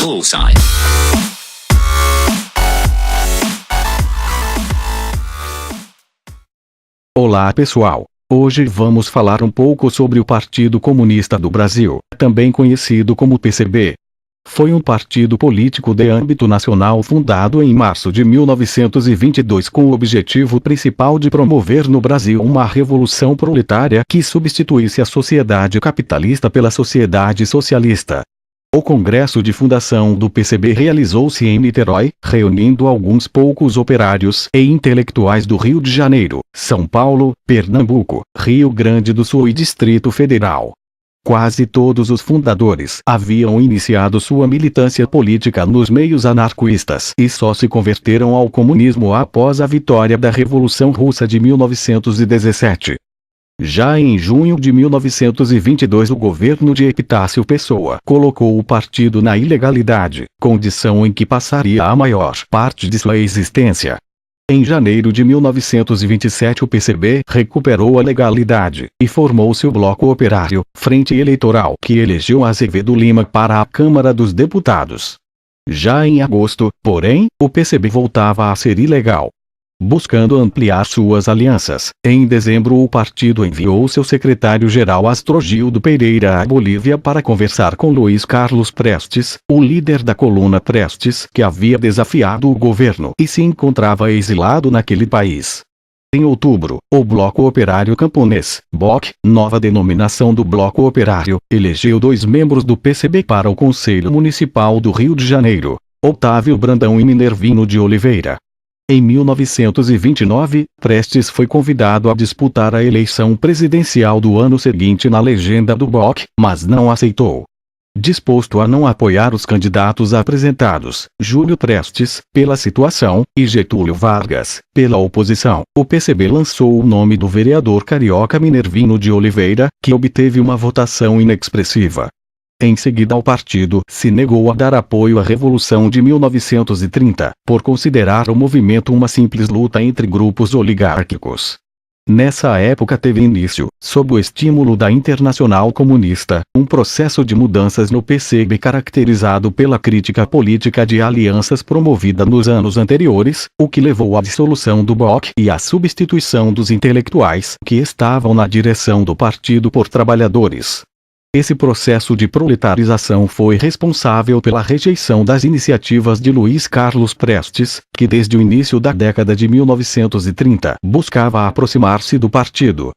Bullseye. Olá pessoal, hoje vamos falar um pouco sobre o Partido Comunista do Brasil, também conhecido como PCB. Foi um partido político de âmbito nacional fundado em março de 1922 com o objetivo principal de promover no Brasil uma revolução proletária que substituísse a sociedade capitalista pela sociedade socialista. O congresso de fundação do PCB realizou-se em Niterói, reunindo alguns poucos operários e intelectuais do Rio de Janeiro, São Paulo, Pernambuco, Rio Grande do Sul e Distrito Federal. Quase todos os fundadores haviam iniciado sua militância política nos meios anarquistas e só se converteram ao comunismo após a vitória da Revolução Russa de 1917. Já em junho de 1922 o governo de Epitácio Pessoa colocou o partido na ilegalidade, condição em que passaria a maior parte de sua existência. Em janeiro de 1927 o PCB recuperou a legalidade e formou-se o Bloco Operário, Frente Eleitoral, que elegeu Azevedo Lima para a Câmara dos Deputados. Já em agosto, porém, o PCB voltava a ser ilegal. Buscando ampliar suas alianças, em dezembro o partido enviou seu secretário-geral Astrogildo Pereira à Bolívia para conversar com Luiz Carlos Prestes, o líder da coluna Prestes, que havia desafiado o governo e se encontrava exilado naquele país. Em outubro, o Bloco Operário Camponês, BOC, nova denominação do Bloco Operário, elegeu 2 membros do PCB para o Conselho Municipal do Rio de Janeiro, Otávio Brandão e Minervino de Oliveira. Em 1929, Prestes foi convidado a disputar a eleição presidencial do ano seguinte na legenda do BOC, mas não aceitou. Disposto a não apoiar os candidatos apresentados, Júlio Prestes, pela situação, e Getúlio Vargas, pela oposição, o PCB lançou o nome do vereador carioca Minervino de Oliveira, que obteve uma votação inexpressiva. Em seguida o partido se negou a dar apoio à Revolução de 1930, por considerar o movimento uma simples luta entre grupos oligárquicos. Nessa época teve início, sob o estímulo da Internacional Comunista, um processo de mudanças no PCB caracterizado pela crítica política de alianças promovida nos anos anteriores, o que levou à dissolução do BOC e à substituição dos intelectuais que estavam na direção do partido por trabalhadores. Esse processo de proletarização foi responsável pela rejeição das iniciativas de Luiz Carlos Prestes, que desde o início da década de 1930 buscava aproximar-se do partido.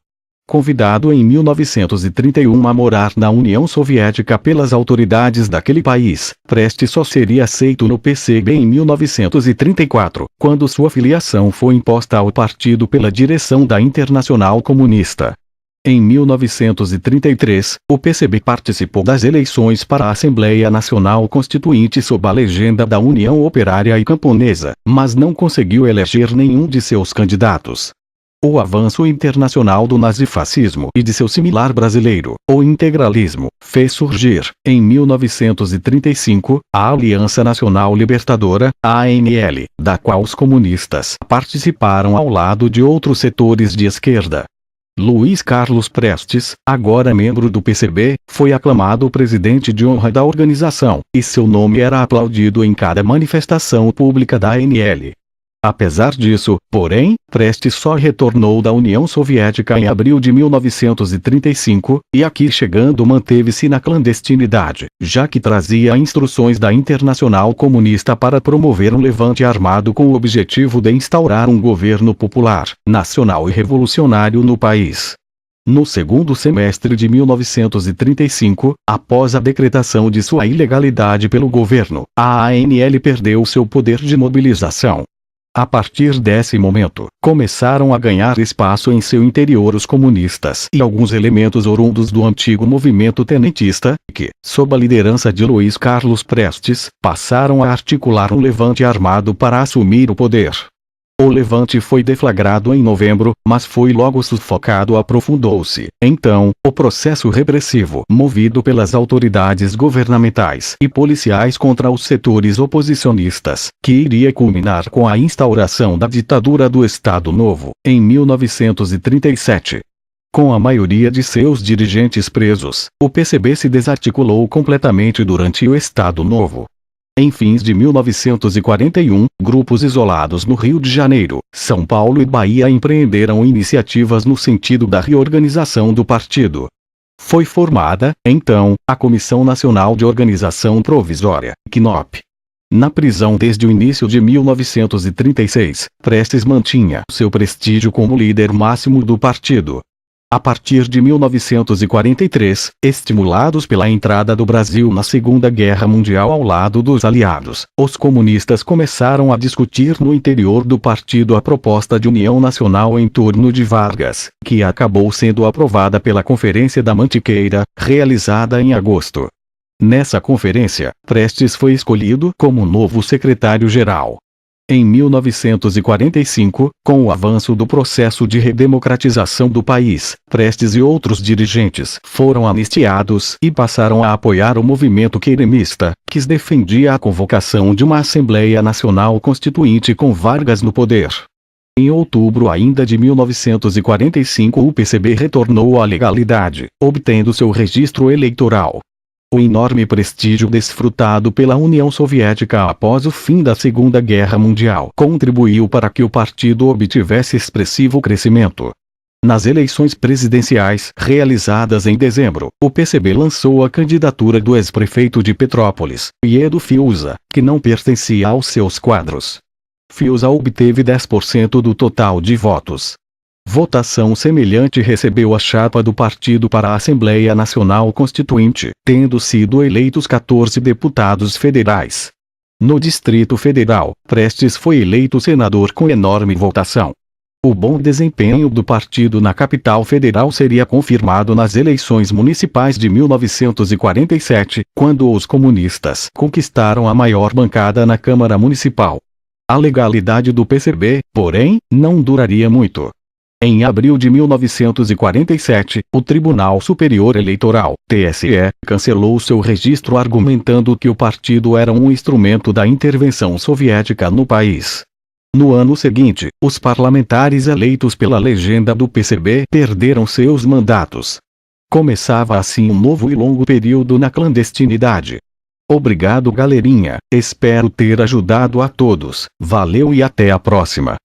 Convidado em 1931 a morar na União Soviética pelas autoridades daquele país, Prestes só seria aceito no PCB em 1934, quando sua filiação foi imposta ao partido pela direção da Internacional Comunista. Em 1933, o PCB participou das eleições para a Assembleia Nacional Constituinte sob a legenda da União Operária e Camponesa, mas não conseguiu eleger nenhum de seus candidatos. O avanço internacional do nazifascismo e de seu similar brasileiro, o integralismo, fez surgir, em 1935, a Aliança Nacional Libertadora, ANL, da qual os comunistas participaram ao lado de outros setores de esquerda. Luiz Carlos Prestes, agora membro do PCB, foi aclamado presidente de honra da organização, e seu nome era aplaudido em cada manifestação pública da ANL. Apesar disso, porém, Prestes só retornou da União Soviética em abril de 1935, e aqui chegando manteve-se na clandestinidade, já que trazia instruções da Internacional Comunista para promover um levante armado com o objetivo de instaurar um governo popular, nacional e revolucionário no país. No segundo semestre de 1935, após a decretação de sua ilegalidade pelo governo, a ANL perdeu seu poder de mobilização. A partir desse momento, começaram a ganhar espaço em seu interior os comunistas e alguns elementos oriundos do antigo movimento tenentista, que, sob a liderança de Luiz Carlos Prestes, passaram a articular um levante armado para assumir o poder. O levante foi deflagrado em novembro, mas foi logo sufocado. Aprofundou-se, então, o processo repressivo movido pelas autoridades governamentais e policiais contra os setores oposicionistas, que iria culminar com a instauração da ditadura do Estado Novo, em 1937. Com a maioria de seus dirigentes presos, o PCB se desarticulou completamente durante o Estado Novo. Em fins de 1941, grupos isolados no Rio de Janeiro, São Paulo e Bahia empreenderam iniciativas no sentido da reorganização do partido. Foi formada, então, a Comissão Nacional de Organização Provisória, CNOP. Na prisão desde o início de 1936, Prestes mantinha seu prestígio como líder máximo do partido. A partir de 1943, estimulados pela entrada do Brasil na Segunda Guerra Mundial ao lado dos aliados, os comunistas começaram a discutir no interior do partido a proposta de união nacional em torno de Vargas, que acabou sendo aprovada pela Conferência da Mantiqueira, realizada em agosto. Nessa conferência, Prestes foi escolhido como novo secretário-geral. Em 1945, com o avanço do processo de redemocratização do país, Prestes e outros dirigentes foram anistiados e passaram a apoiar o movimento queiremista, que defendia a convocação de uma Assembleia Nacional Constituinte com Vargas no poder. Em outubro ainda de 1945 o PCB retornou à legalidade, obtendo seu registro eleitoral. O enorme prestígio desfrutado pela União Soviética após o fim da Segunda Guerra Mundial contribuiu para que o partido obtivesse expressivo crescimento. Nas eleições presidenciais realizadas em dezembro, o PCB lançou a candidatura do ex-prefeito de Petrópolis, Iedo Fiuza, que não pertencia aos seus quadros. Fiuza obteve 10% do total de votos. Votação semelhante recebeu a chapa do partido para a Assembleia Nacional Constituinte, tendo sido eleitos 14 deputados federais. No Distrito Federal, Prestes foi eleito senador com enorme votação. O bom desempenho do partido na capital federal seria confirmado nas eleições municipais de 1947, quando os comunistas conquistaram a maior bancada na Câmara Municipal. A legalidade do PCB, porém, não duraria muito. Em abril de 1947, o Tribunal Superior Eleitoral, TSE, cancelou seu registro argumentando que o partido era um instrumento da intervenção soviética no país. No ano seguinte, os parlamentares eleitos pela legenda do PCB perderam seus mandatos. Começava assim um novo e longo período na clandestinidade. Obrigado, galerinha, espero ter ajudado a todos, valeu e até a próxima.